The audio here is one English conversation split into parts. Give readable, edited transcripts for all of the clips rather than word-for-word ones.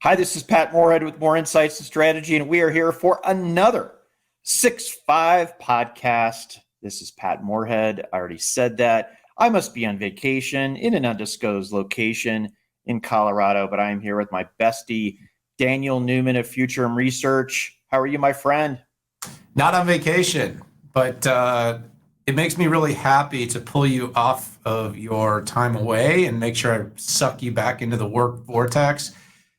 Hi, this is Pat Moorhead with Moor Insights Strategy, and we are here for another 6-5 podcast. This is Pat Moorhead. I already said that. I must be on vacation in an undisclosed location in Colorado, but I am here with my bestie, Daniel Newman of Futurum Research. How are you, my friend? Not on vacation, but it makes me really happy to pull you off of your time away and make sure I suck you back into the work vortex.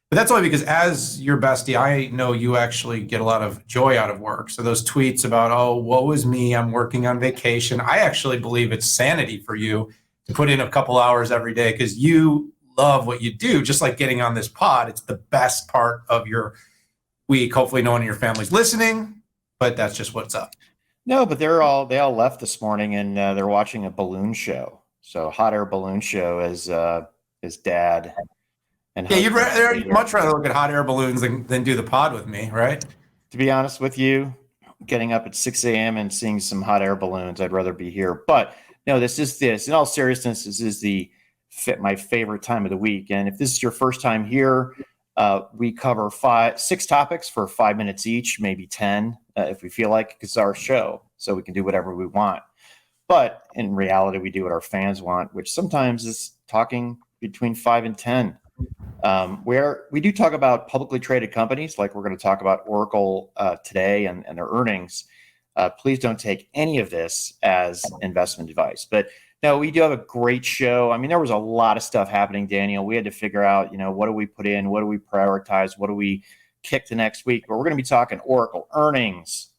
But that's only because as your bestie, I know you actually get a lot of joy out of work. So those tweets about, oh, woe is me, I'm working on vacation. I actually believe it's sanity for you to put in a couple hours every day because you love what you do, just like getting on this pod. It's the best part of your week. Hopefully no one in your family's listening, but that's just what's up. No, but they all left this morning and they're watching a balloon show. So hot air balloon show is dad. And yeah, you'd much rather look at hot air balloons than do the pod with me, right? To be honest with you, getting up at 6 a.m. and seeing some hot air balloons, I'd rather be here. But no, this. In all seriousness, this is my favorite time of the week. And if this is your first time here, we cover 6 topics for 5 minutes each, maybe 10 if we feel like it's our show. So we can do whatever we want. But in reality, we do what our fans want, which sometimes is talking between 5 and 10. Where we do talk about publicly traded companies, like we're going to talk about Oracle today and their earnings. Please don't take any of this as investment advice. But no, we do have a great show. I mean, there was a lot of stuff happening, Daniel. We had to figure out, what do we put in? What do we prioritize? What do we kick to next week? But we're going to be talking Oracle earnings,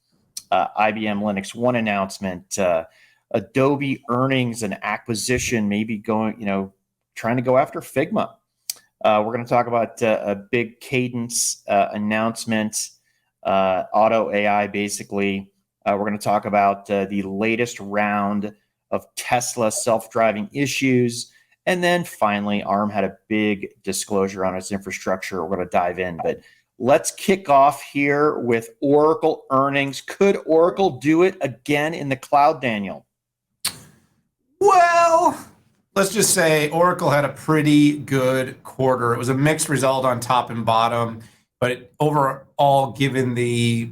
IBM LinuxOne announcement, Adobe earnings and acquisition, maybe going, trying to go after Figma. We're going to talk about a big Cadence announcement, auto AI, basically. We're going to talk about the latest round of Tesla self-driving issues. And then finally, ARM had a big disclosure on its infrastructure. We're going to dive in. But let's kick off here with Oracle earnings. Could Oracle do it again in the cloud, Daniel? Well, let's just say Oracle had a pretty good quarter. It was a mixed result on top and bottom, but overall, given the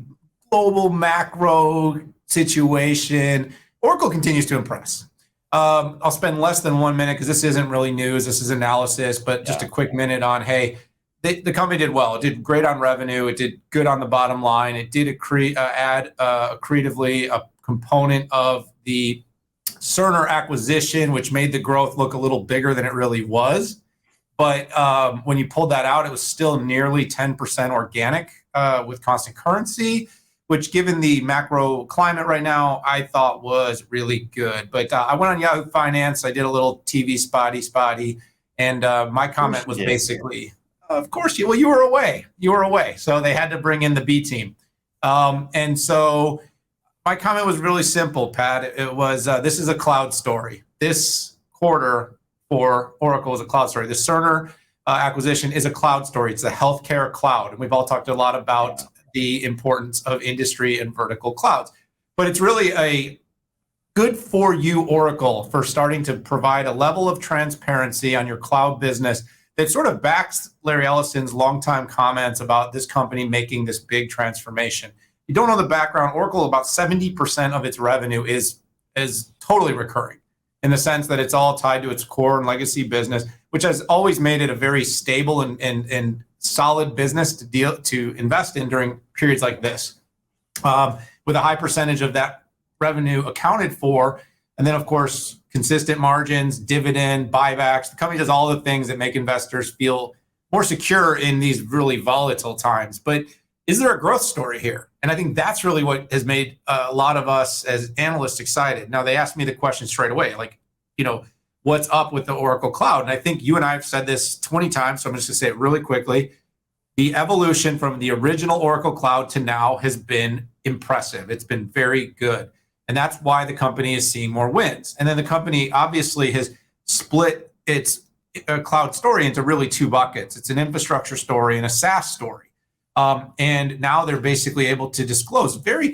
global macro situation, Oracle continues to impress. I'll spend less than 1 minute because this isn't really news. This is analysis, but just a quick minute on, hey, the company did well. It did great on revenue. It did good on the bottom line. It did add creatively a component of the Cerner acquisition, which made the growth look a little bigger than it really was. But when you pulled that out, it was still nearly 10% organic with constant currency, which given the macro climate right now, I thought was really good. But I went on Yahoo Finance. I did a little TV spotty. And my comment was basically, of course, you were away. You were away. So they had to bring in the B team. And so my comment was really simple, Pat. It was, this is a cloud story. This quarter for Oracle is a cloud story. The Cerner acquisition is a cloud story. It's a healthcare cloud. And we've all talked a lot about the importance of industry and vertical clouds. But it's really a good for you, Oracle, for starting to provide a level of transparency on your cloud business that sort of backs Larry Ellison's longtime comments about this company making this big transformation. You don't know the background. Oracle, about 70% of its revenue is totally recurring in the sense that it's all tied to its core and legacy business, which has always made it a very stable and solid business to invest in during periods like this, with a high percentage of that revenue accounted for. And then, of course, consistent margins, dividend, buybacks. The company does all the things that make investors feel more secure in these really volatile times. But is there a growth story here? And I think that's really what has made a lot of us as analysts excited. Now, they asked me the question straight away, like, what's up with the Oracle Cloud? And I think you and I have said this 20 times, so I'm just going to say it really quickly. The evolution from the original Oracle Cloud to now has been impressive. It's been very good. And that's why the company is seeing more wins. And then the company obviously has split its cloud story into really 2 buckets. It's an infrastructure story and a SaaS story. And now they're basically able to disclose very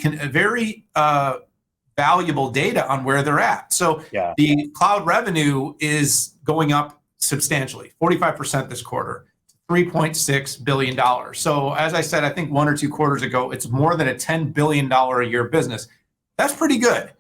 valuable data on where they're at. So the cloud revenue is going up substantially, 45% this quarter, $3.6 billion. So as I said, I think 1 or 2 quarters ago, it's more than a $10 billion a year business. That's pretty good.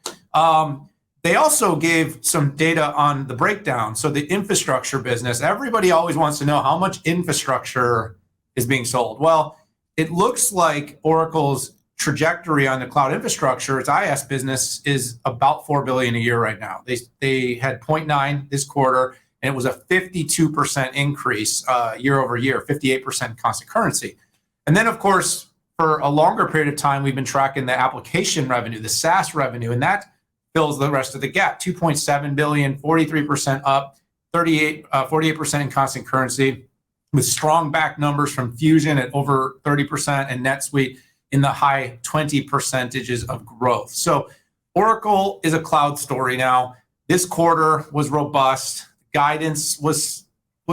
They also gave some data on the breakdown. So the infrastructure business, everybody always wants to know how much infrastructure is being sold. Well, it looks like Oracle's trajectory on the cloud infrastructure, its IaaS business, is about $4 billion a year right now. They had 0.9 this quarter, and it was a 52% increase year over year, 58% constant currency. And then, of course, for a longer period of time, we've been tracking the application revenue, the SaaS revenue, and that fills the rest of the gap. 2.7 billion, 43% up, 48% in constant currency, with strong back numbers from Fusion at over 30% and NetSuite in the high 20% of growth. So Oracle is a cloud story now. This quarter was robust. Guidance was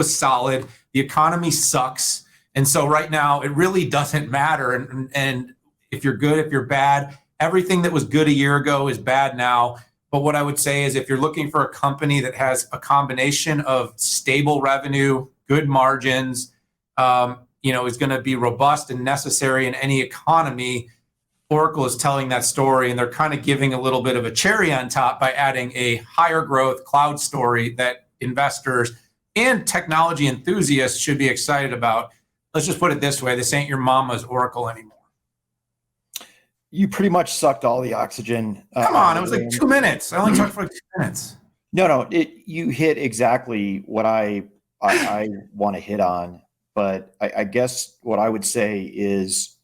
solid. The economy sucks. And so right now, it really doesn't matter. And if you're good, if you're bad, everything that was good a year ago is bad now. But what I would say is if you're looking for a company that has a combination of stable revenue, good margins, is going to be robust and necessary in any economy, Oracle is telling that story, and they're kind of giving a little bit of a cherry on top by adding a higher growth cloud story that investors and technology enthusiasts should be excited about. Let's just put it this way. This ain't your mama's Oracle anymore. You pretty much sucked all the oxygen. Come on, it was like 2 minutes. I only talked for like 2 minutes. No, you hit exactly what I want to hit on. But I guess what I would say is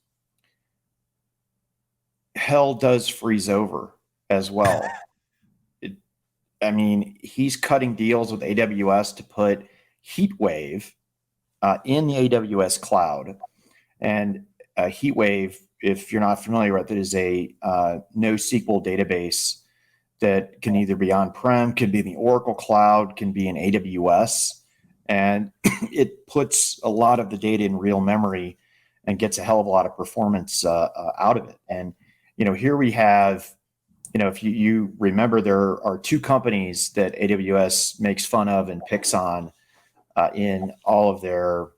hell does freeze over as well. He's cutting deals with AWS to put HeatWave in the AWS cloud. And HeatWave, if you're not familiar with it, is a NoSQL database that can either be on-prem, can be in the Oracle cloud, can be in AWS. And it puts a lot of the data in real memory and gets a hell of a lot of performance out of it. And, here we have, if you remember, there are 2 companies that AWS makes fun of and picks on in all of their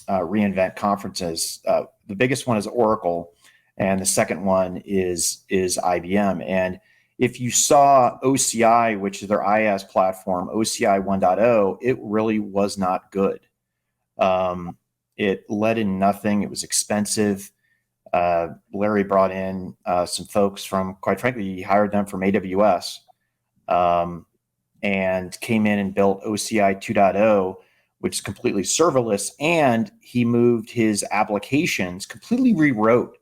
reInvent conferences. The biggest one is Oracle, and the second one is IBM. And if you saw OCI, which is their IaaS platform, OCI 1.0, it really was not good. It led in nothing. It was expensive. Larry brought in some folks from, quite frankly, he hired them from AWS and came in and built OCI 2.0, which is completely serverless. And he moved his applications, completely rewrote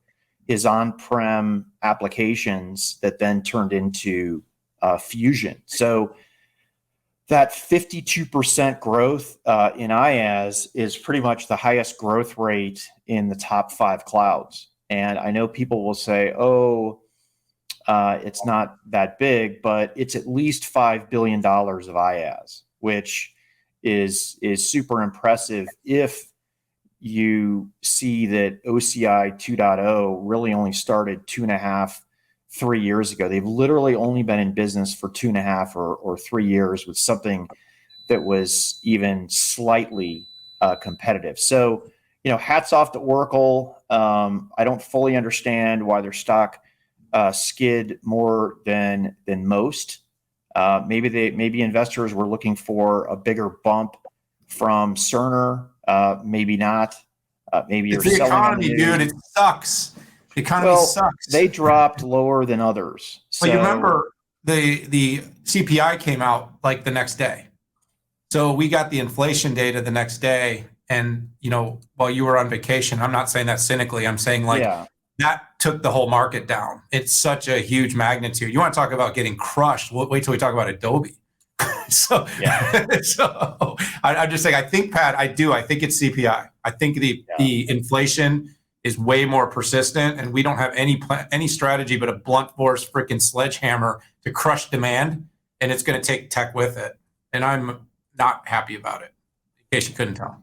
his on-prem applications that then turned into Fusion. So that 52% growth in IaaS is pretty much the highest growth rate in the top 5 clouds. And I know people will say, it's not that big, but it's at least $5 billion of IaaS, which is super impressive if you see that OCI 2.0 really only started 2.5, 3 years ago. They've literally only been in business for 2.5 or 3 years with something that was even slightly competitive. So, hats off to Oracle. I don't fully understand why their stock skid more than most. Maybe investors were looking for a bigger bump from Cerner. Maybe not. Maybe you're it's the selling economy, dude. It sucks. The economy sucks. They dropped lower than others. So you remember the CPI came out like the next day. So we got the inflation data the next day. And, while you were on vacation, I'm not saying that cynically. I'm saying that took the whole market down. It's such a huge magnitude. You want to talk about getting crushed? Wait till we talk about Adobe. So I'm just saying, I think, Pat, I think it's CPI. I think the inflation is way more persistent, and we don't have any strategy but a blunt force freaking sledgehammer to crush demand, and it's going to take tech with it. And I'm not happy about it, in case you couldn't tell.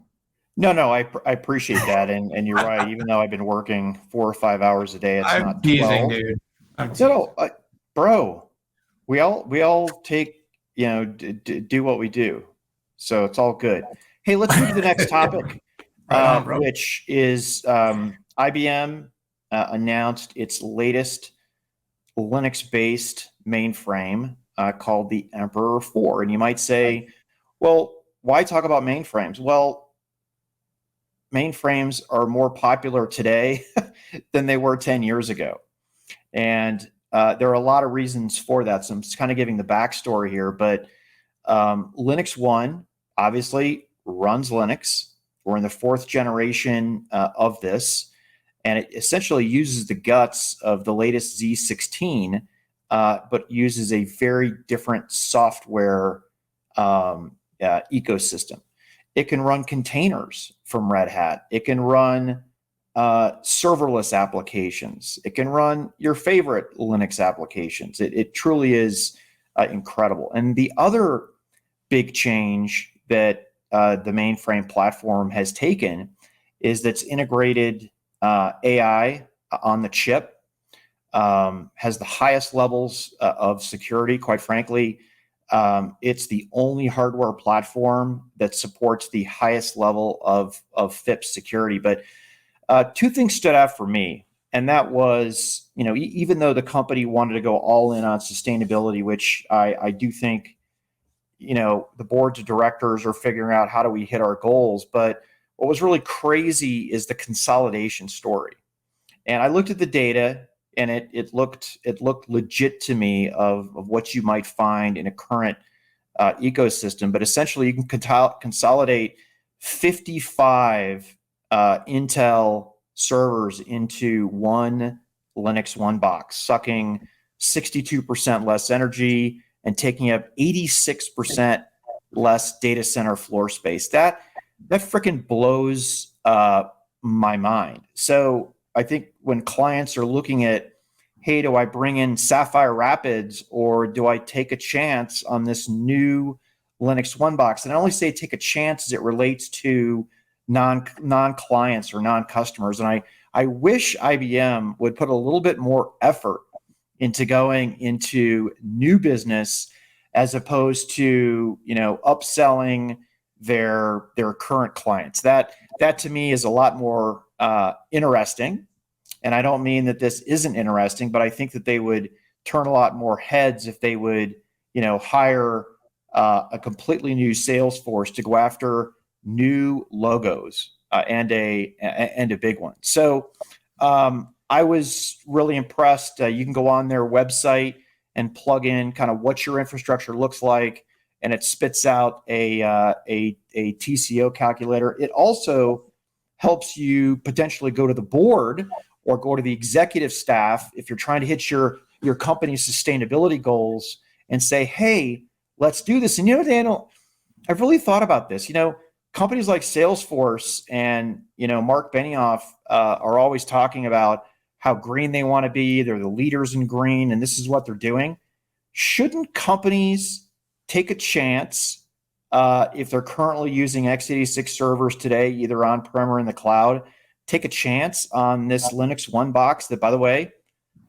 No, I appreciate that, and you're right. Even though I've been working 4 or 5 hours a day, it's not 12. Teasing, dude. Bro, we all take do what we do, so it's all good. Hey, let's move to the next topic. Right on, bro. which is IBM announced its latest Linux-based mainframe called the Emperor 4. And you might say, well, why talk about mainframes? Well, mainframes are more popular today than they were 10 years ago. And there are a lot of reasons for that. So I'm just kind of giving the backstory here. But LinuxOne obviously runs Linux. We're in the 4th generation of this. And it essentially uses the guts of the latest Z16, but uses a very different software ecosystem. It can run containers from Red Hat. It can run serverless applications. It can run your favorite Linux applications. It truly is incredible. And the other big change that the mainframe platform has taken is that's integrated AI on the chip, has the highest levels of security. Quite frankly, it's the only hardware platform that supports the highest level of FIPS security. But 2 things stood out for me, and that was, even though the company wanted to go all in on sustainability, which I do think, the boards of directors are figuring out how do we hit our goals. But what was really crazy is the consolidation story. And I looked at the data, and it looked legit to me of what you might find in a current ecosystem. But essentially, you can consolidate 55 Intel servers into one LinuxOne box, sucking 62% less energy and taking up 86% less data center floor space. That freaking blows my mind. So I think when clients are looking at, hey, do I bring in Sapphire Rapids or do I take a chance on this new LinuxOne box? And I only say take a chance as it relates to non-clients or non-customers. And I wish IBM would put a little bit more effort into going into new business as opposed to, upselling their current clients. That to me is a lot more interesting. And I don't mean that this isn't interesting, but I think that they would turn a lot more heads if they would, hire a completely new sales force to go after new logos and a big one. So I was really impressed. You can go on their website and plug in kind of what your infrastructure looks like, and it spits out a TCO calculator. It also helps you potentially go to the board or go to the executive staff if you're trying to hit your company's sustainability goals and say, hey, let's do this. And Daniel, I've really thought about this. Companies like Salesforce and Mark Benioff are always talking about how green they want to be. They're the leaders in green, and this is what they're doing. Shouldn't companies take a chance if they're currently using x86 servers today, either on-prem or in the cloud, take a chance on this LinuxOne box that, by the way,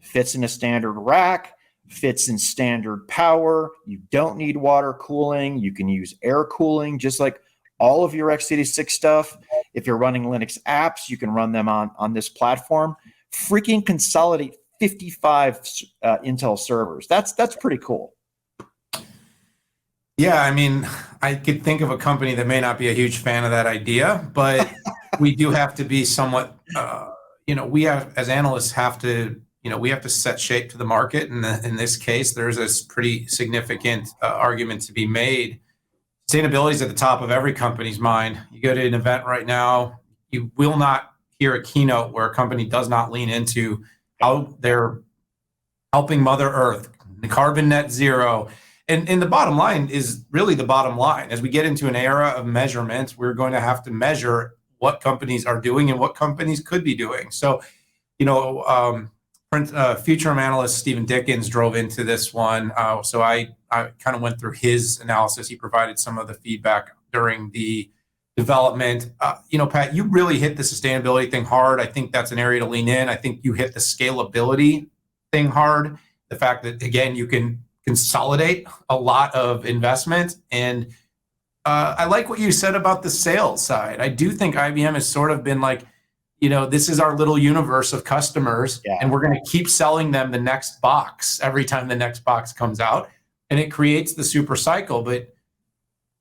fits in a standard rack, fits in standard power. You don't need water cooling. You can use air cooling, just like all of your x86 stuff. If you're running Linux apps, you can run them on this platform. Freaking consolidate 55 Intel servers. That's pretty cool. Yeah, I mean, I could think of a company that may not be a huge fan of that idea, but we do have to be somewhat, we have, as analysts, have to, we have to set shape to the market. And in this case, there's a pretty significant argument to be made. Sustainability is at the top of every company's mind. You go to an event right now, you will not hear a keynote where a company does not lean into how they're helping Mother Earth, the carbon net zero. And the bottom line is really the bottom line. As we get into an era of measurements, we're going to have to measure what companies are doing and what companies could be doing. So, Futurum analyst Stephen Dickens drove into this one. So I kind of went through his analysis. He provided some of the feedback during the development. Pat, you really hit the sustainability thing hard. I think that's an area to lean in. I think you hit the scalability thing hard. The fact that, again, you can consolidate a lot of investment. And I like what you said about the sales side. I do think IBM has sort of been like, this is our little universe of customers, and we're going to keep selling them the next box every time the next box comes out, and it creates the super cycle. But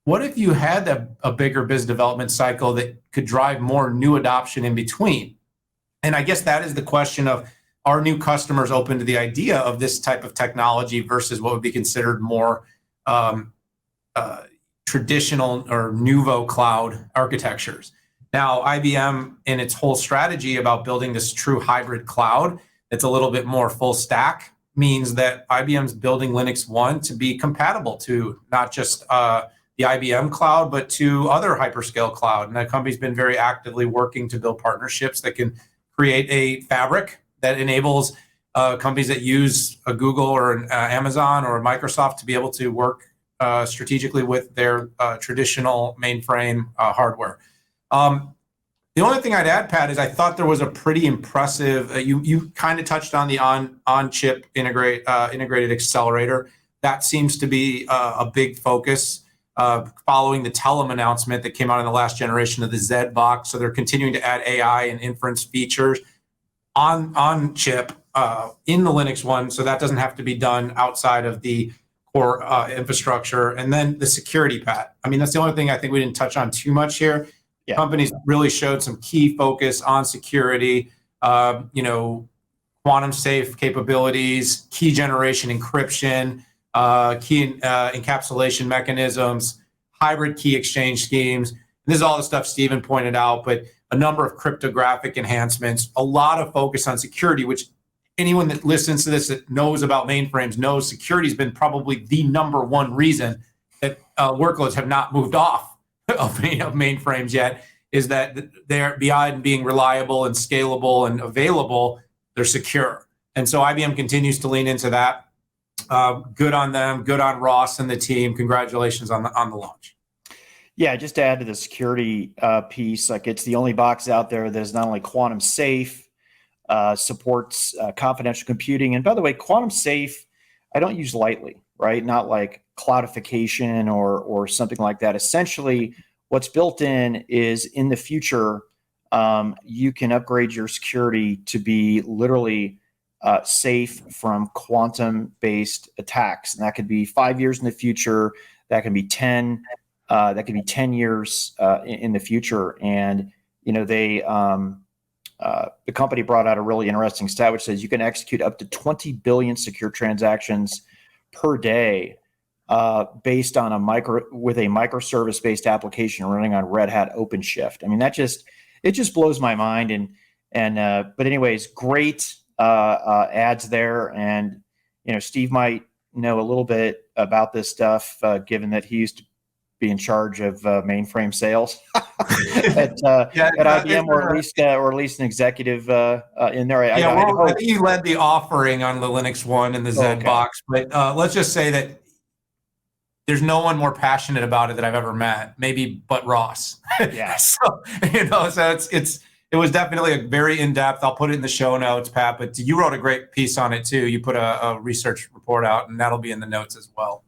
what if you had a bigger biz development cycle that could drive more new adoption in between? And I guess that is the question of, are new customers open to the idea of this type of technology versus what would be considered more traditional or nouveau cloud architectures? Now, IBM in its whole strategy about building this true hybrid cloud that's a little bit more full stack means that IBM's building LinuxOne to be compatible to not just the IBM cloud, but to other hyperscale cloud. And that company's been very actively working to build partnerships that can create a fabric that enables companies that use a Google or an Amazon or a Microsoft to be able to work strategically with their traditional mainframe hardware. The only thing I'd add, Pat, is I thought there was a pretty impressive, you kind of touched on the on-chip integrated accelerator. That seems to be a big focus following the Telum announcement that came out in the last generation of the Z box. So they're continuing to add AI and inference features on chip in the LinuxOne, so that doesn't have to be done outside of the core infrastructure. And then the security, Pat. I mean, that's the only thing I think we didn't touch on too much here. Yeah. Companies really showed some key focus on security, quantum safe capabilities, key generation encryption, key encapsulation mechanisms, hybrid key exchange schemes. And this is all the stuff Stephen pointed out, but a number of cryptographic enhancements, a lot of focus on security, which anyone that listens to this that knows about mainframes knows security has been probably the number one reason that workloads have not moved off of mainframes yet, is that they're beyond being reliable and scalable and available, they're secure. And so IBM continues to lean into that. Good on them, good on Ross and the team. Congratulations on the launch. Yeah, just to add to the security piece, like it's the only box out there that is not only quantum safe, supports confidential computing. And by the way, quantum safe, I don't use lightly, right? Not like cloudification or something like that. Essentially, what's built in is in the future, you can upgrade your security to be literally safe from quantum-based attacks. And that could be 5 years in the future. That can be 10. That could be 10 years in the future. And the company brought out a really interesting stat, which says you can execute up to 20 billion secure transactions per day based on a microservice-based application running on Red Hat OpenShift. I mean, it just blows my mind. But anyways, great ads there. And Steve might know a little bit about this stuff, given that he used to be in charge of mainframe sales at IBM, or at least an executive in there. I think you led the offering on the LinuxOne and the Z box, but let's just say that there's no one more passionate about it that I've ever met, maybe but Ross. Yeah. So it was definitely a very in-depth. I'll put it in the show notes, Pat. But you wrote a great piece on it too. You put a research report out, and that'll be in the notes as well.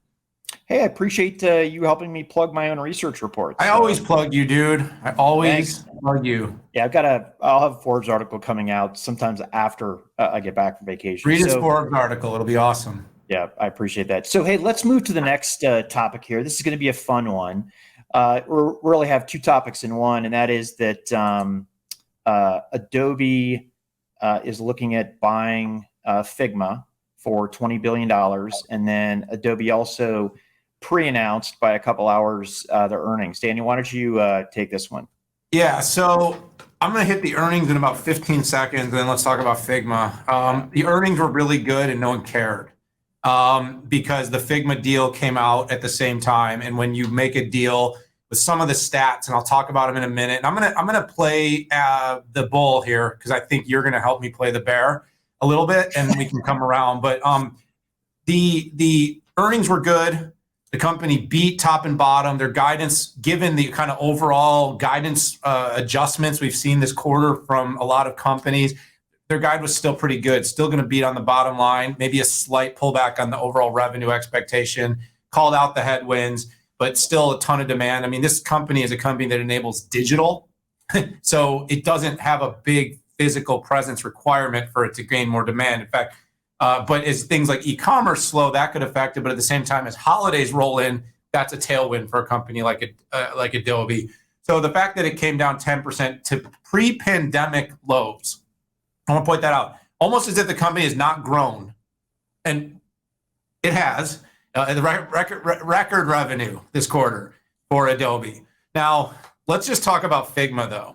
Hey, I appreciate you helping me plug my own research reports. I always plug you, dude. I always plug you. Yeah, I'll have a Forbes article coming out sometimes after I get back from vacation. Read his Forbes article. It'll be awesome. Yeah, I appreciate that. So, hey, let's move to the next topic here. This is going to be a fun one. We really have two topics in one, and that is that Adobe is looking at buying Figma for $20 billion. And then Adobe also pre-announced by a couple hours their earnings. Daniel, why don't you take this one? Yeah, so I'm going to hit the earnings in about 15 seconds, and then let's talk about Figma. The earnings were really good, and no one cared because the Figma deal came out at the same time. And when you make a deal with some of the stats, and I'll talk about them in a minute, and I'm gonna play the bull here because I think you're going to help me play the bear a little bit, and we can come around. But the earnings were good. The company beat top and bottom. Their guidance, given the kind of overall guidance adjustments we've seen this quarter from a lot of companies, their guide was still pretty good. Still going to beat on the bottom line. Maybe a slight pullback on the overall revenue expectation. Called out the headwinds, but still a ton of demand. I mean, this company is a company that enables digital, so it doesn't have a big physical presence requirement for it to gain more demand. In fact, but as things like e-commerce slow, that could affect it. But at the same time, as holidays roll in, that's a tailwind for a company like Adobe. So the fact that it came down 10% to pre-pandemic lows, I want to point that out. Almost as if the company has not grown, and it has. The record revenue this quarter for Adobe. Now, let's just talk about Figma, though.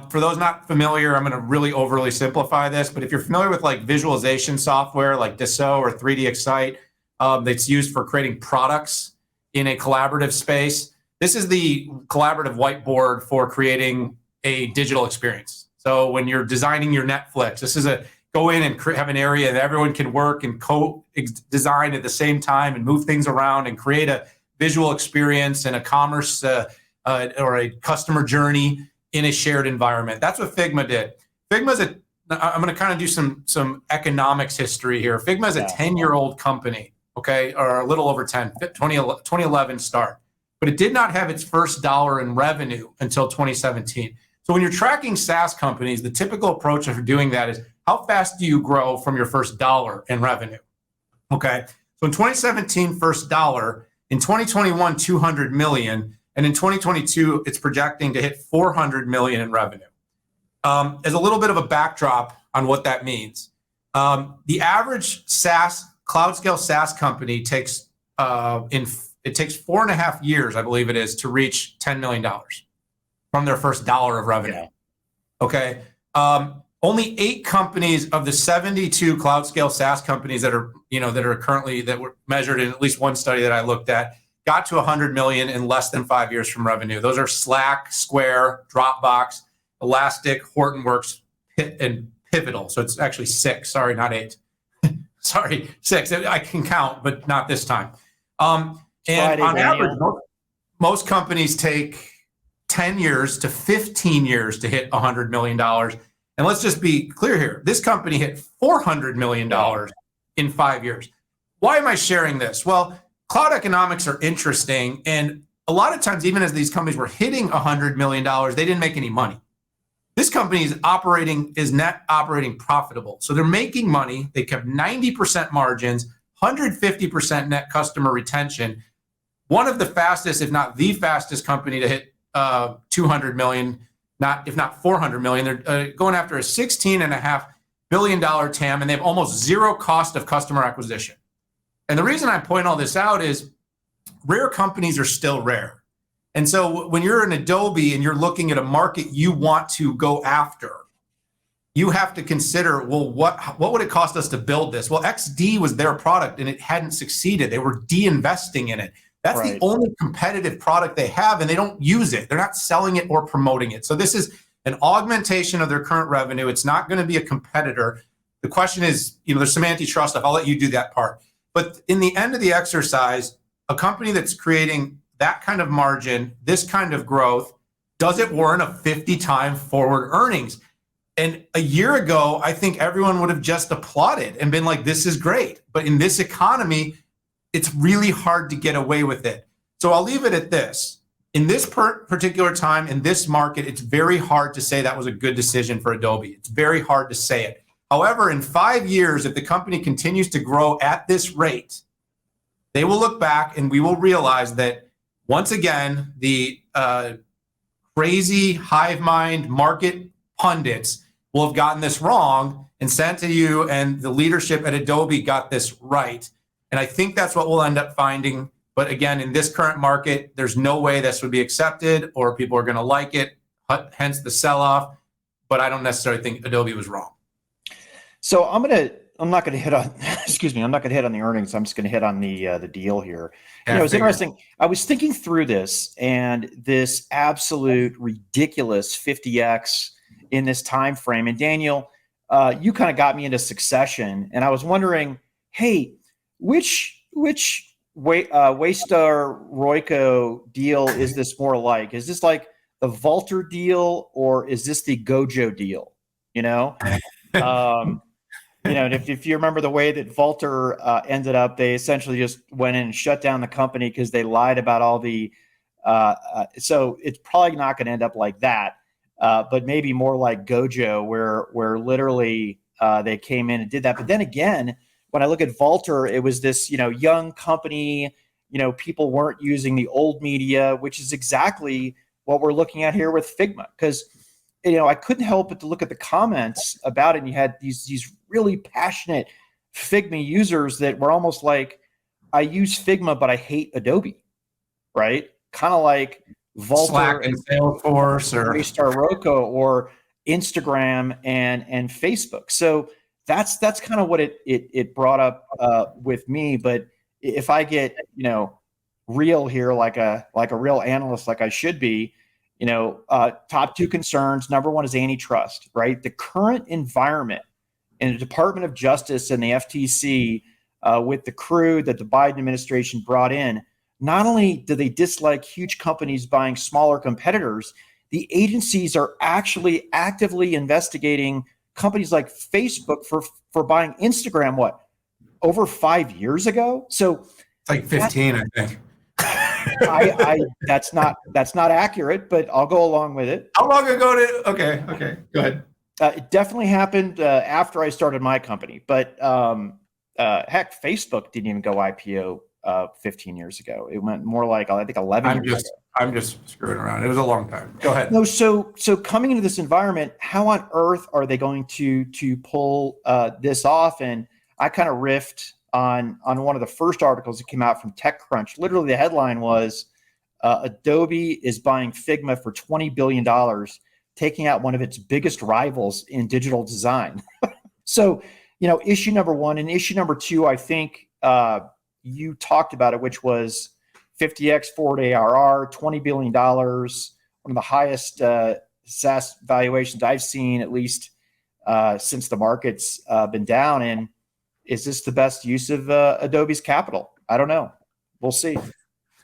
For those not familiar, I'm going to really overly simplify this, but if you're familiar with like visualization software like Dassault or 3D Excite that's used for creating products in a collaborative space, this is the collaborative whiteboard for creating a digital experience. So when you're designing your Netflix, this is go in and have an area that everyone can work and co-design at the same time and move things around and create a visual experience and a commerce or a customer journey in a shared environment. That's what Figma did. I'm going to kind of do some economics history here. Figma is a 10-year-old company, okay, or a little over 10, 2011 start. But it did not have its first dollar in revenue until 2017. So when you're tracking SaaS companies, the typical approach of doing that is how fast do you grow from your first dollar in revenue? Okay, so in 2017, first dollar. In 2021, 200 million. And in 2022, it's projecting to hit 400 million in revenue. As a little bit of a backdrop on what that means, the average SaaS, cloud scale SaaS company takes 4.5 years, I believe it is, to reach $10 million from their first dollar of revenue. Yeah. Okay. Only 8 companies of the 72 cloud scale SaaS companies that were measured in at least one study that I looked at got to 100 million in less than 5 years from revenue. Those are Slack, Square, Dropbox, Elastic, Hortonworks, and Pivotal. So it's actually 6. Sorry, not 8. Sorry, 6. I can count, but not this time. And Friday, on average, most companies take 10 years to 15 years to hit $100 million. And let's just be clear here. This company hit $400 million in 5 years. Why am I sharing this? Well, cloud economics are interesting. And a lot of times, even as these companies were hitting $100 million, they didn't make any money. This company is net operating profitable. So they're making money. They kept 90% margins, 150% net customer retention. One of the fastest, if not the fastest company to hit 200 million, if not 400 million. They're going after a $16.5 billion TAM, and they have almost zero cost of customer acquisition. And the reason I point all this out is rare companies are still rare. And so when you're an Adobe and you're looking at a market you want to go after, you have to consider, well, what would it cost us to build this? Well, XD was their product and it hadn't succeeded. They were de-investing in it. That's right. The only competitive product they have, and they don't use it. They're not selling it or promoting it. So this is an augmentation of their current revenue. It's not going to be a competitor. The question is, there's some antitrust stuff. I'll let you do that part. But in the end of the exercise, a company that's creating that kind of margin, this kind of growth, does it warrant a 50-time forward earnings? And a year ago, I think everyone would have just applauded and been like, this is great. But in this economy, it's really hard to get away with it. So I'll leave it at this. In this particular time, in this market, it's very hard to say that was a good decision for Adobe. It's very hard to say it. However, in 5 years, if the company continues to grow at this rate, they will look back and we will realize that once again, the crazy hive mind market pundits will have gotten this wrong, and Santanu and the leadership at Adobe got this right. And I think that's what we'll end up finding. But again, in this current market, there's no way this would be accepted or people are going to like it, hence the sell-off. But I don't necessarily think Adobe was wrong. So I'm not going to hit on, I'm not going to hit on the earnings. I'm just going to hit on the deal here. Yeah, it's interesting. I was thinking through this, and this absolute ridiculous 50x in this time frame. And Daniel, you kind of got me into Succession, and I was wondering, hey, which Waystar Royco deal is this more like? Is this like the Valter deal, or is this the Gojo deal? And if you remember the way that Vultr ended up, they essentially just went in and shut down the company because they lied about all the. So it's probably not going to end up like that, but maybe more like Gojo, where literally they came in and did that. But then again, when I look at Vultr, it was this young company. People weren't using the old media, which is exactly what we're looking at here with Figma, because I couldn't help but to look at the comments about it, and you had these really passionate Figma users that were almost like, I use Figma, but I hate Adobe, right? Kind of like Vultr Slack and Salesforce or Roku or Instagram and Facebook. So that's kind of what it brought up with me. But if I get real here, like a real analyst, like I should be, top two concerns. Number one is antitrust, right? The current environment in the Department of Justice and the FTC with the crew that the Biden administration brought in. Not only do they dislike huge companies buying smaller competitors, the agencies are actually actively investigating companies like Facebook for buying Instagram, over 5 years ago? So it's like 15, I think. That's not accurate, but I'll go along with it. How long ago did? Okay, go ahead. It definitely happened after I started my company, but heck, Facebook didn't even go IPO 15 years ago. It went more like, I think, 11 years ago. I'm just screwing around. It was a long time. Go ahead. No, so coming into this environment, how on earth are they going to pull this off? And I kind of riffed on one of the first articles that came out from TechCrunch. Literally, the headline was Adobe is buying Figma for $20 billion, taking out one of its biggest rivals in digital design. So, issue number one. And issue number two, I think you talked about it, which was 50x forward ARR, $20 billion, one of the highest SaaS valuations I've seen, at least since the market's been down. And is this the best use of Adobe's capital? I don't know. We'll see.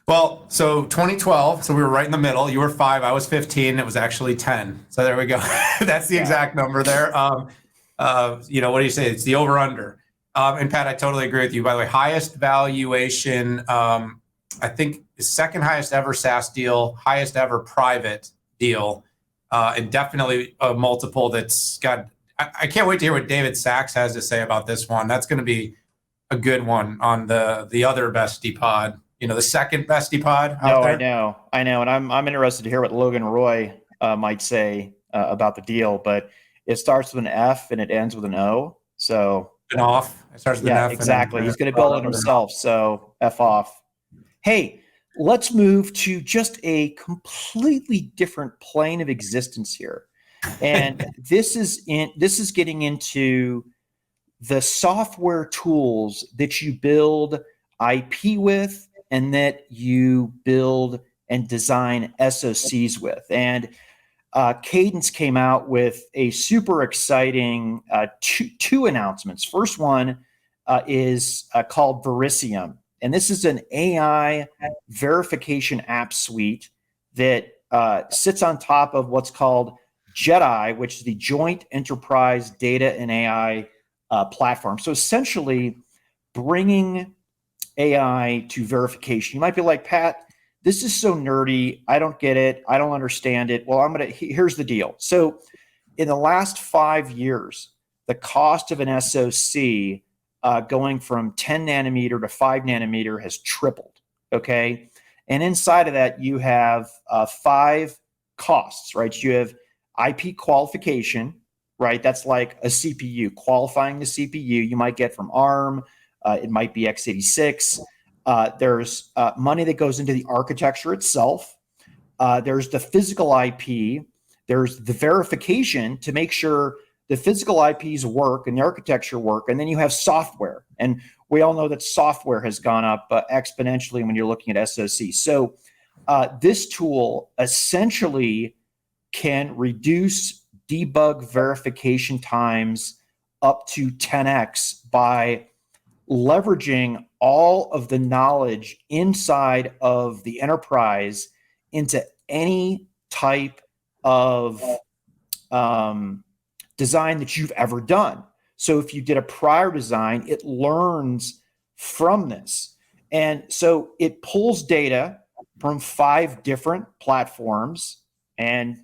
Well, so 2012, so we were right in the middle. You were 5, I was 15. It was actually 10. So there we go. That's the exact number there. What do you say? It's the over-under. And Pat, I totally agree with you. By the way, highest valuation, I think the second highest ever SaaS deal, highest ever private deal, and definitely a multiple that's got. I can't wait to hear what David Sachs has to say about this one. That's going to be a good one on the other bestie pod. The second bestie pod. No, there. I know, and I'm interested to hear what Logan Roy might say about the deal. But it starts with an F and it ends with an O. So an off. It starts with an F. Exactly. He's going to build it himself. So F off. Hey, let's move to just a completely different plane of existence here. And this is getting into the software tools that you build IP with and that you build and design SoCs with. And Cadence came out with a super exciting two announcements. First one is called Verisium. And this is an AI verification app suite that sits on top of what's called JedAI, which is the Joint Enterprise Data and AI platform. So essentially bringing AI to verification. You might be like, Pat, this is so nerdy. I don't get it. I don't understand it. Well, here's the deal. So in the last 5 years, the cost of an SoC going from 10 nanometer to 5 nanometer has tripled. Okay. And inside of that, you have 5 costs, right? You have IP qualification, right? That's like a CPU, qualifying the CPU you might get from ARM. It might be x86. There's money that goes into the architecture itself. There's the physical IP. There's the verification to make sure the physical IPs work and the architecture work. And then you have software. And we all know that software has gone up exponentially when you're looking at SoC. So this tool essentially can reduce debug verification times up to 10x by leveraging all of the knowledge inside of the enterprise into any type of design that you've ever done. So if you did a prior design, it learns from this. And so it pulls data from 5 different platforms. And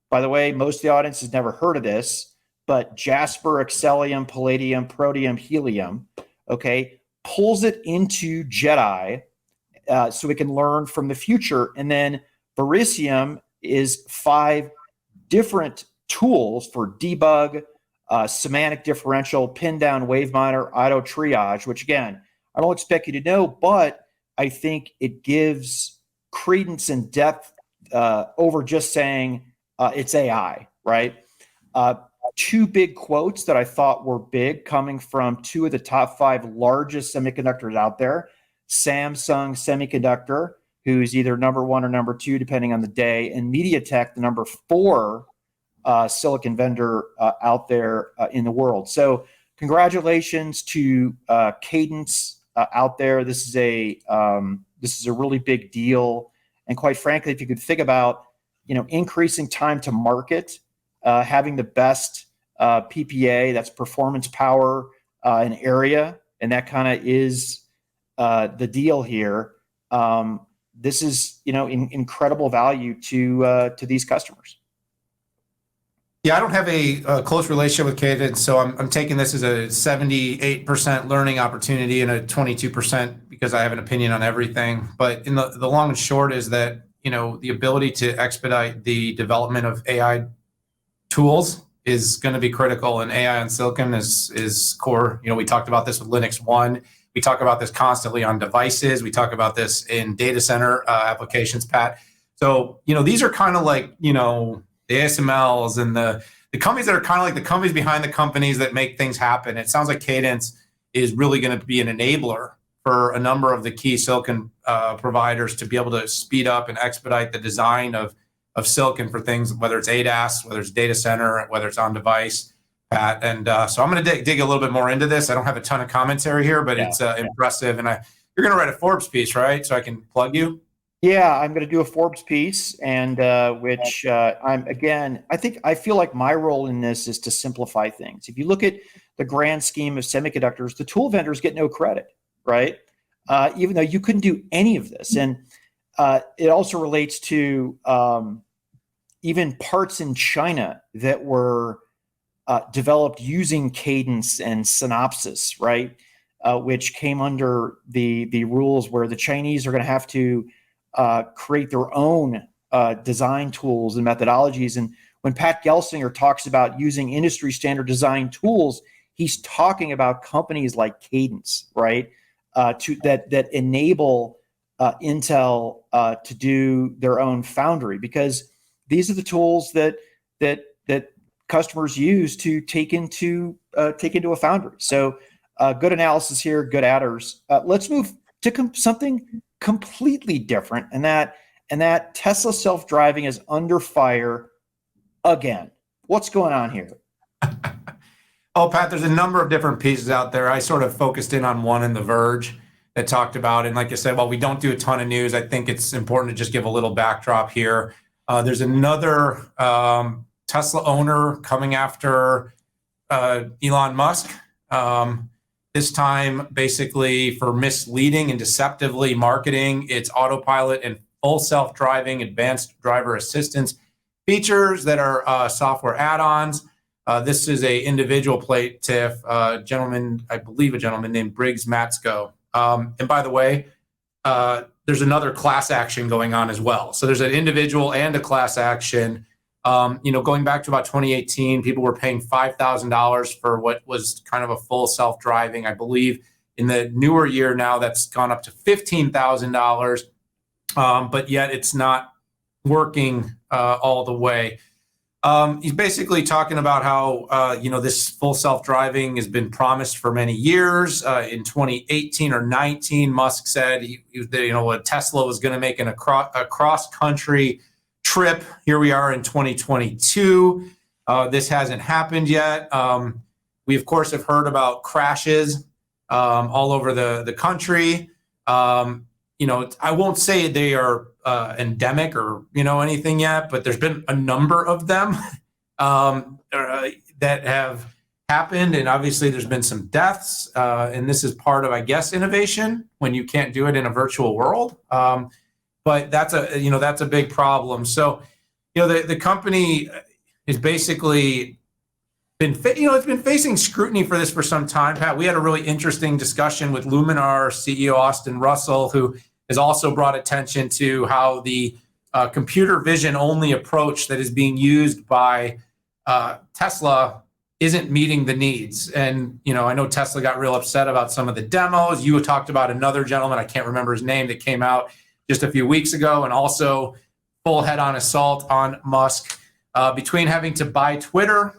by the way, most of the audience has never heard of this, but Jasper, Excellium, Palladium, Protium, Helium, okay, pulls it into JedAI so it can learn from the future. And then Verisium is 5 different tools for debug, semantic differential, pin down, wave monitor, auto triage, which again, I don't expect you to know, but I think it gives credence and depth over just saying it's AI, right? 2 big quotes that I thought were big coming from 2 of the top 5 largest semiconductors out there. Samsung Semiconductor, who's either number 1 or number 2, depending on the day, and MediaTek, the number 4 silicon vendor out there in the world. So congratulations to Cadence out there. This is a really big deal. And quite frankly, if you could think about, increasing time to market, having the best PPA, that's performance power in area, and that kind of is the deal here. This is, incredible value to these customers. Yeah, I don't have a close relationship with Cadence, so I'm taking this as a 78% learning opportunity and a 22% because I have an opinion on everything. But in the long and short is that, the ability to expedite the development of AI tools is going to be critical, and AI on silicon is core. We talked about this with LinuxOne. We talk about this constantly on devices. We talk about this in data center applications, Pat. So, these are kind of like, the ASMLs and the companies that are kind of like the companies behind the companies that make things happen. It sounds like Cadence is really going to be an enabler for a number of the key silicon providers to be able to speed up and expedite the design of silicon for things, whether it's ADAS, whether it's data center, whether it's on device, Pat. And so I'm going to dig a little bit more into this. I don't have a ton of commentary here, but it's impressive. And you're going to write a Forbes piece, right? So I can plug you? Yeah, I'm going to do a Forbes piece, and which I feel like my role in this is to simplify things. If you look at the grand scheme of semiconductors, the tool vendors get no credit, right? Even though you couldn't do any of this. And it also relates to even parts in China that were developed using Cadence and Synopsys, right? Which came under the rules where the Chinese are going to have to create their own design tools and methodologies. And when Pat Gelsinger talks about using industry standard design tools, he's talking about companies like Cadence, right? That enable Intel to do their own foundry, because these are the tools that customers use to take into a foundry. So good analysis here, good adders. Let's move to something completely different, and that Tesla self-driving is under fire again. What's going on here? Oh, Pat, there's a number of different pieces out there. I sort of focused in on one in The Verge that talked about, and like I said, while we don't do a ton of news, I think it's important to just give a little backdrop here. There's another Tesla owner coming after Elon Musk. This time, basically, for misleading and deceptively marketing its autopilot and full self-driving advanced driver assistance features that are software add-ons. This is a individual plaintiff, I believe a gentleman named Briggs Matsko. And by the way, there's another class action going on as well. So there's an individual and a class action. Going back to about 2018, people were paying $5,000 for what was kind of a full self-driving. I believe in the newer year now, that's gone up to $15,000, but yet it's not working all the way. He's basically talking about how, this full self-driving has been promised for many years. In 2018 or 19, Musk said, Tesla was going to make a cross-country trip. Here we are in 2022. This hasn't happened yet. We, of course, have heard about crashes all over the country. I won't say they are endemic or anything yet, but there's been a number of them that have happened, and obviously there's been some deaths, and this is part of, I guess, innovation when you can't do it in a virtual world. But that's a big problem. So, the company is basically it's been facing scrutiny for this for some time. Pat, we had a really interesting discussion with Luminar CEO Austin Russell, who has also brought attention to how the computer vision only approach that is being used by Tesla isn't meeting the needs. And, I know Tesla got real upset about some of the demos. You talked about another gentleman, I can't remember his name, that came out just a few weeks ago and also full head-on assault on Musk between having to buy Twitter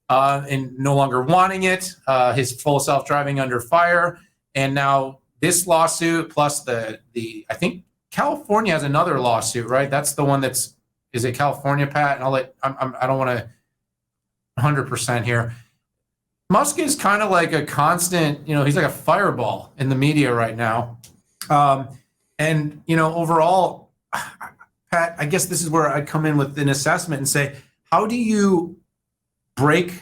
and no longer wanting it, his full self-driving under fire, and now this lawsuit plus the I think California has another lawsuit, right? That's the one is it California, Pat? And I don't want to 100% here. Musk is kind of like a constant, he's like a fireball in the media right now. And, overall, Pat, I guess this is where I come in with an assessment and say, how do you break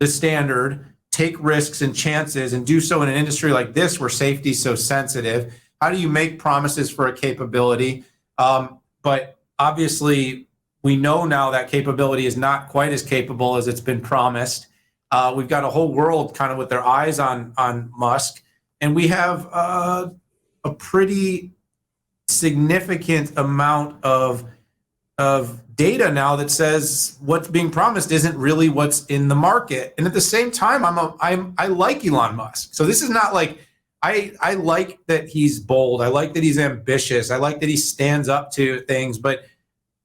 the standard, take risks and chances, and do so in an industry like this where safety is so sensitive? How do you make promises for a capability? But obviously, we know now that capability is not quite as capable as it's been promised. We've got a whole world kind of with their eyes on Musk, and we have a pretty significant amount of data now that says what's being promised isn't really what's in the market. And at the same time, I like Elon Musk. So this is not like I like that he's bold. I like that he's ambitious. I like that he stands up to things. But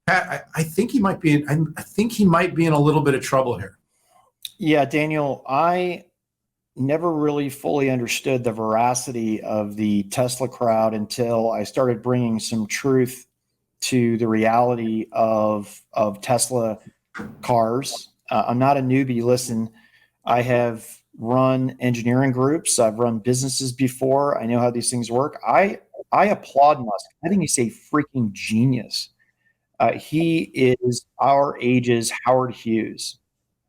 Pat, I think he might be in a little bit of trouble here. Yeah, Daniel, I never really fully understood the veracity of the Tesla crowd until I started bringing some truth to the reality of Tesla cars. I'm not a newbie. Listen, I have run engineering groups. I've run businesses before. I know how these things work. I applaud Musk. I think he's a freaking genius. He is our age's Howard Hughes.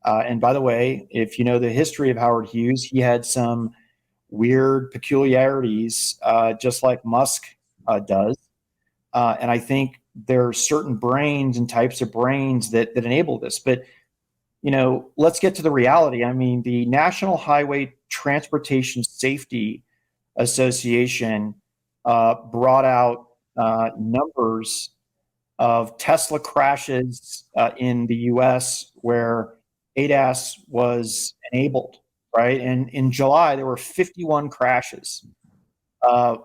And by the way, if you know the history of Howard Hughes, he had some weird peculiarities, just like Musk does. And I think there are certain brains and types of brains that enable this. But, let's get to the reality. I mean, the National Highway Transportation Safety Association brought out numbers of Tesla crashes in the US where ADAS was enabled, right? And in July, there were 51 crashes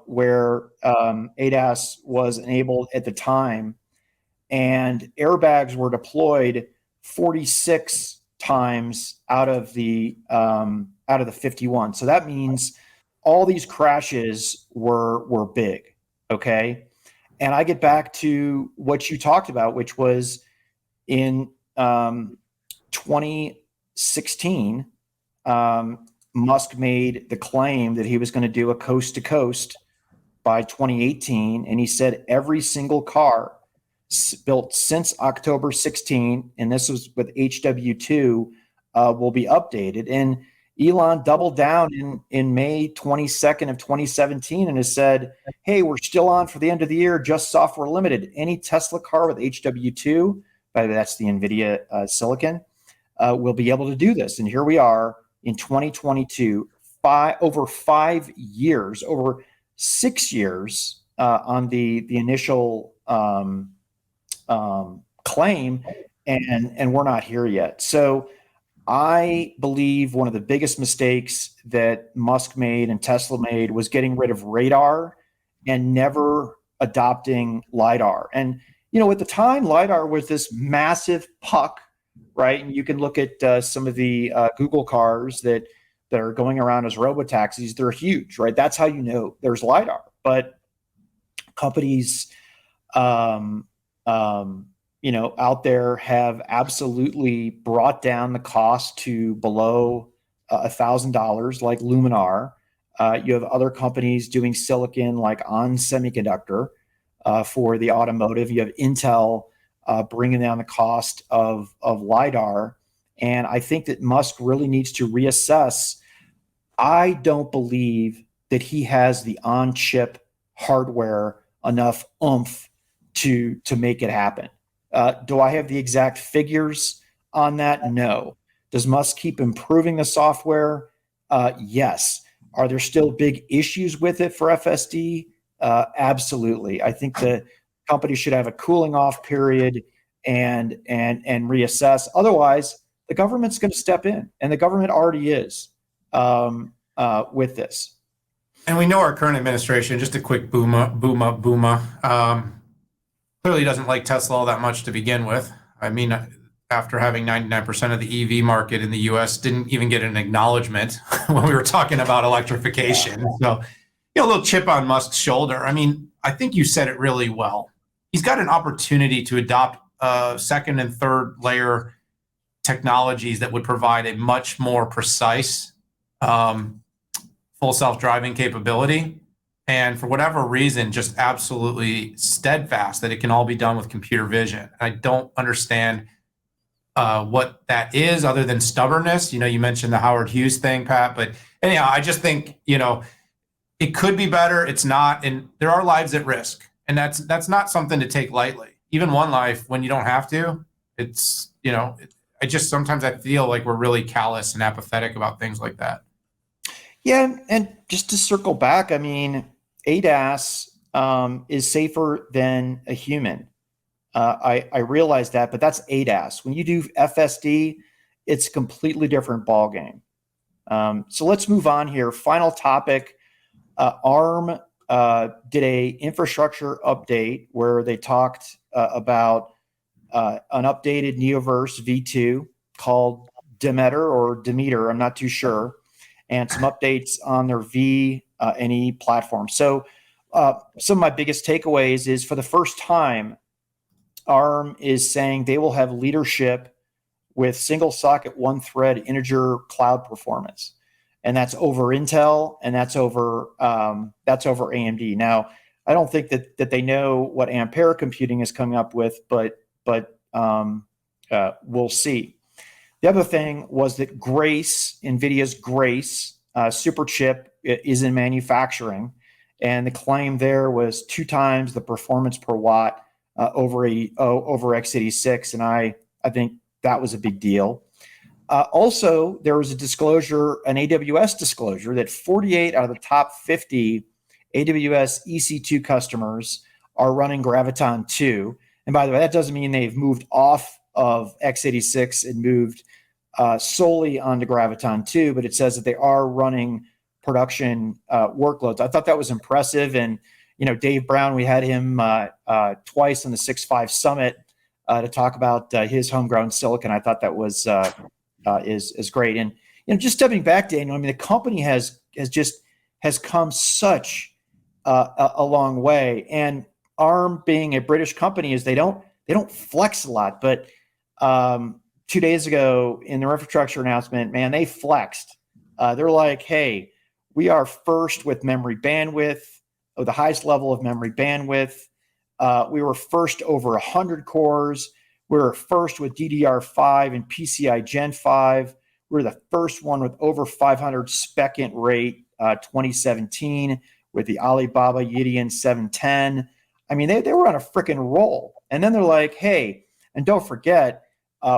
where ADAS was enabled at the time, and airbags were deployed 46 times out of the 51. So that means all these crashes were big, okay? And I get back to what you talked about, which was in 2016, Musk made the claim that he was going to do a coast to coast by 2018. And he said every single car built since October 16, and this was with HW2, will be updated. And Elon doubled down in May 22nd of 2017 and has said, hey, we're still on for the end of the year, just software limited. Any Tesla car with HW2, by the way, that's the NVIDIA silicon, will be able to do this. And here we are in 2022, over 5 years, over 6 years on the initial claim, and we're not here yet. So I believe one of the biggest mistakes that Musk made and Tesla made was getting rid of radar and never adopting LiDAR. And, at the time, LiDAR was this massive puck, right? And you can look at some of the Google cars that are going around as robotaxis. They're huge, right? That's how you know there's LiDAR. But companies out there have absolutely brought down the cost to below $1,000, like Luminar. You have other companies doing silicon like On Semiconductor for the automotive. You have Intel bringing down the cost of LiDAR. And I think that Musk really needs to reassess. I don't believe that he has the on-chip hardware enough oomph to make it happen. Do I have the exact figures on that? No. Does Musk keep improving the software? Yes. Are there still big issues with it for FSD? Absolutely. I think the company should have a cooling off period and reassess. Otherwise, the government's going to step in, and the government already is with this. And we know our current administration, just a quick booma, clearly doesn't like Tesla all that much to begin with. I mean, after having 99% of the EV market in the US, didn't even get an acknowledgement when we were talking about electrification. So, a little chip on Musk's shoulder. I mean, I think you said it really well. He's got an opportunity to adopt second and third layer technologies that would provide a much more precise full self-driving capability. And for whatever reason, just absolutely steadfast that it can all be done with computer vision. I don't understand what that is other than stubbornness. You mentioned the Howard Hughes thing, Pat, but anyhow, I just think, it could be better. It's not, and there are lives at risk. And that's not something to take lightly. Even one life when you don't have to, it's, sometimes I feel like we're really callous and apathetic about things like that. Yeah, and just to circle back, I mean, ADAS is safer than a human. I realize that, but that's ADAS. When you do FSD, it's a completely different ballgame. So let's move on here. Final topic. ARM did a infrastructure update where they talked about an updated Neoverse V2 called Demeter, I'm not too sure, and some updates on their V and E platform. So some of my biggest takeaways is, for the first time, ARM is saying they will have leadership with single socket, one thread integer cloud performance. And that's over Intel, and that's over AMD. Now, I don't think that they know what Ampere computing is coming up with, but we'll see. The other thing was that NVIDIA's Grace super chip is in manufacturing, and the claim there was 2 times the performance per watt over x86, and I think that was a big deal. Also, there was an AWS disclosure, that 48 out of the top 50 AWS EC2 customers are running Graviton 2. And by the way, that doesn't mean they've moved off of x86 and moved solely onto Graviton 2, but it says that they are running production workloads. I thought that was impressive. And, Dave Brown, we had him twice on the 6.5 Summit to talk about his homegrown silicon. I thought that was is great. And just stepping back, Daniel, I mean, the company has come such a long way. And ARM, being a British company, is they don't flex a lot. But 2 days ago in the infrastructure announcement, man, they flexed. They're like, hey, we are first with memory bandwidth, the highest level of memory bandwidth. We were first over 100 cores. We were first with DDR5 and PCI Gen 5. We were the first one with over 500 spec-int rate, 2017, with the Alibaba Yidian 710. I mean, they were on a freaking roll. And then they're like, hey, and don't forget,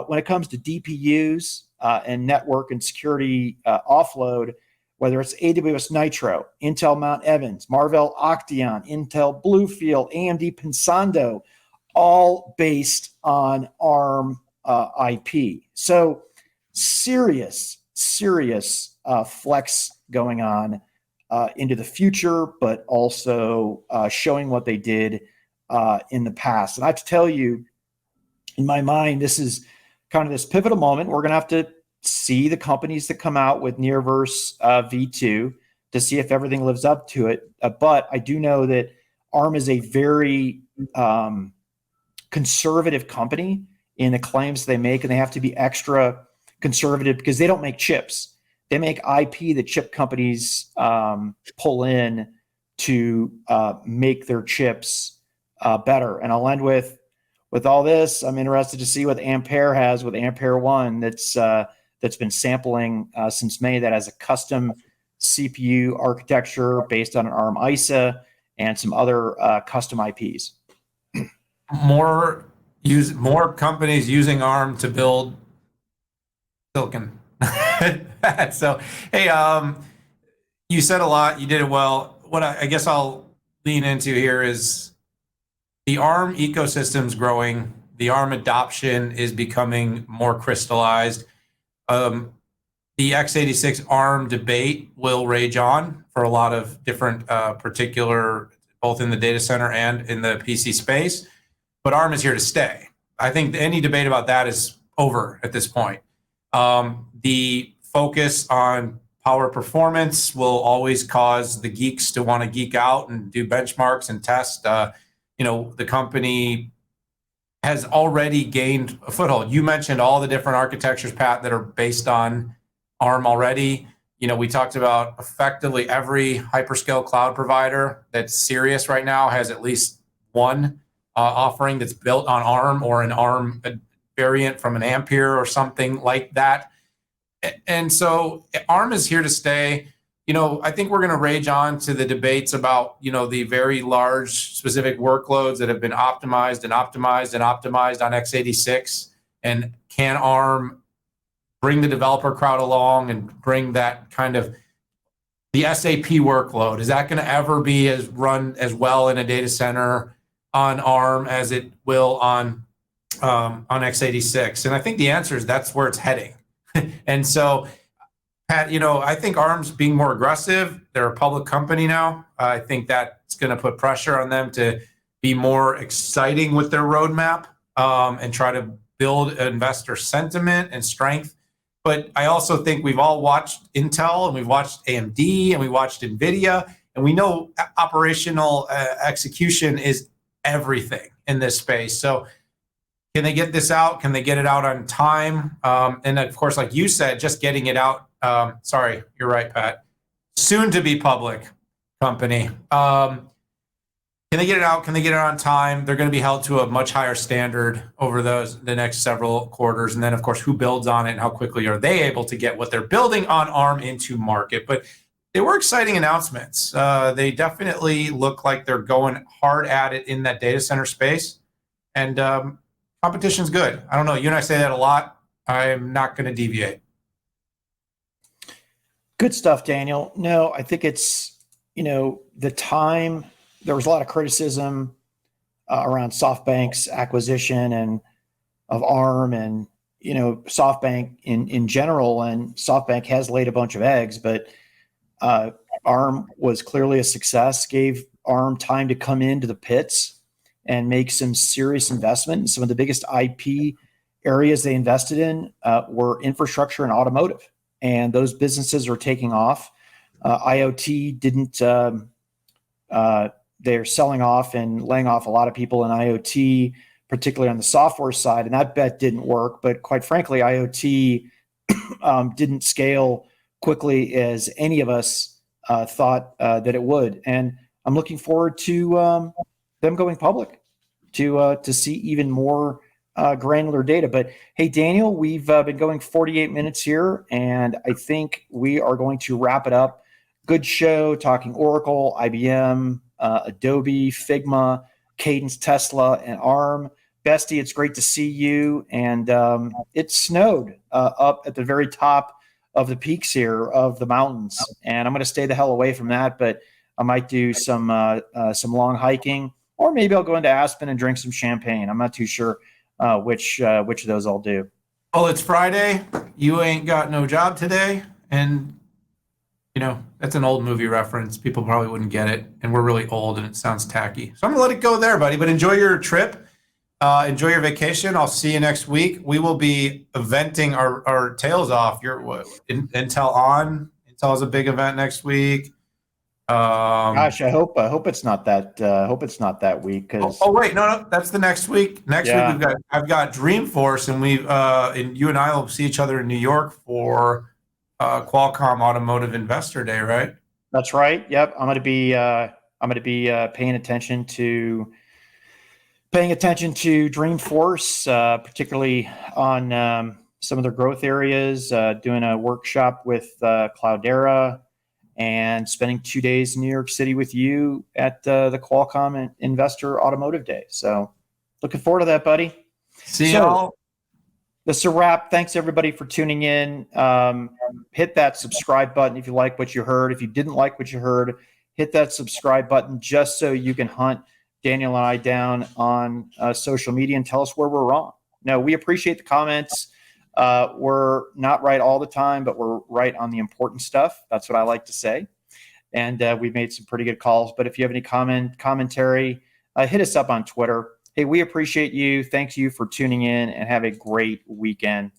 when it comes to DPUs and network and security offload, whether it's AWS Nitro, Intel Mount Evans, Marvell Octeon, Intel Bluefield, AMD Pensando, all based on ARM IP. So serious flex going on into the future, but also showing what they did in the past. And I have to tell you, in my mind, this is kind of this pivotal moment. We're going to have to see the companies that come out with Neoverse V2 to see if everything lives up to it. But I do know that ARM is a very conservative company in the claims they make, and they have to be extra conservative because they don't make chips. They make IP that chip companies pull in to make their chips better. And I'll end with with all this, I'm interested to see what Ampere has with Ampere 1 that's been sampling since May, that has a custom CPU architecture based on an ARM ISA and some other custom IPs. More companies using ARM to build silicon. So, hey, you said a lot. You did it well. What I guess I'll lean into here is the ARM ecosystem's growing. The ARM adoption is becoming more crystallized. The x86 ARM debate will rage on for a lot of different particular, both in the data center and in the PC space. But ARM is here to stay. I think any debate about that is over at this point. The focus on power performance will always cause the geeks to want to geek out and do benchmarks and test. The company has already gained a foothold. You mentioned all the different architectures, Pat, that are based on ARM already. We talked about effectively every hyperscale cloud provider that's serious right now has at least one offering that's built on ARM or an ARM variant from an Ampere or something like that. And so ARM is here to stay. I think we're going to rage on to the debates about, the very large specific workloads that have been optimized on x86. And can ARM bring the developer crowd along and bring that kind of the SAP workload? Is that going to ever be run as well in a data center on ARM as it will on x86? And I think the answer is that's where it's heading. And so, Pat, I think ARM's being more aggressive. They're a public company now. I think that's going to put pressure on them to be more exciting with their roadmap and try to build investor sentiment and strength. But I also think we've all watched Intel and we've watched AMD and we watched NVIDIA, and we know operational execution is everything in this space. So can they get this out? Can they get it out on time? And of course, like you said, just getting it out. Sorry, you're right, Pat. Soon to be public company. Can they get it out? Can they get it on time? They're going to be held to a much higher standard over the next several quarters. And then, of course, who builds on it and how quickly are they able to get what they're building on ARM into market? But they were exciting announcements. They definitely look like they're going hard at it in that data center space. And competition's good. I don't know. You and I say that a lot. I'm not going to deviate. Good stuff, Daniel. No, I think it's, the time. There was a lot of criticism around SoftBank's acquisition and of ARM and, SoftBank in general. And SoftBank has laid a bunch of eggs, but ARM was clearly a success, gave ARM time to come into the pits and make some serious investment. And some of the biggest IP areas they invested in were infrastructure and automotive. And those businesses are taking off. IoT didn't, they're selling off and laying off a lot of people in IoT, particularly on the software side. And that bet didn't work. But quite frankly, IoT didn't scale quickly as any of us thought that it would. And I'm looking forward to them going public to see even more granular data. But hey, Daniel, we've been going 48 minutes here, and I think we are going to wrap it up. Good show, talking Oracle, IBM, Adobe, Figma, Cadence, Tesla, and ARM. Bestie, it's great to see you. And it snowed up at the very top of the peaks here of the mountains, and I'm going to stay the hell away from that. But I might do some long hiking, or maybe I'll go into Aspen and drink some champagne. I'm not too sure which of those I'll do. Well, it's Friday. You ain't got no job today, and that's an old movie reference. People probably wouldn't get it, and we're really old, and it sounds tacky. So I'm gonna let it go there, buddy. But enjoy your trip. Enjoy your vacation. I'll see you next week. We will be eventing our tails off. Intel on. Intel is a big event next week. Gosh, I hope it's not that. Hope it's not that week. Cause wait, no, that's the next week. Next week I've got Dreamforce, and you and I will see each other in New York for Qualcomm Automotive Investor Day, right? That's right. Yep, I'm going to be paying attention to paying attention to Dreamforce, particularly on some of their growth areas, doing a workshop with Cloudera, and spending 2 days in New York City with you at the Qualcomm Investor Automotive Day. So looking forward to that, buddy. See y'all. This is a wrap. Thanks, everybody, for tuning in. Hit that subscribe button if you like what you heard. If you didn't like what you heard, hit that subscribe button just so you can hunt Daniel and I down on social media and tell us where we're wrong. No, we appreciate the comments. We're not right all the time, but we're right on the important stuff. That's what I like to say. And we've made some pretty good calls. But if you have any commentary, hit us up on Twitter. Hey, we appreciate you. Thanks you for tuning in, and have a great weekend.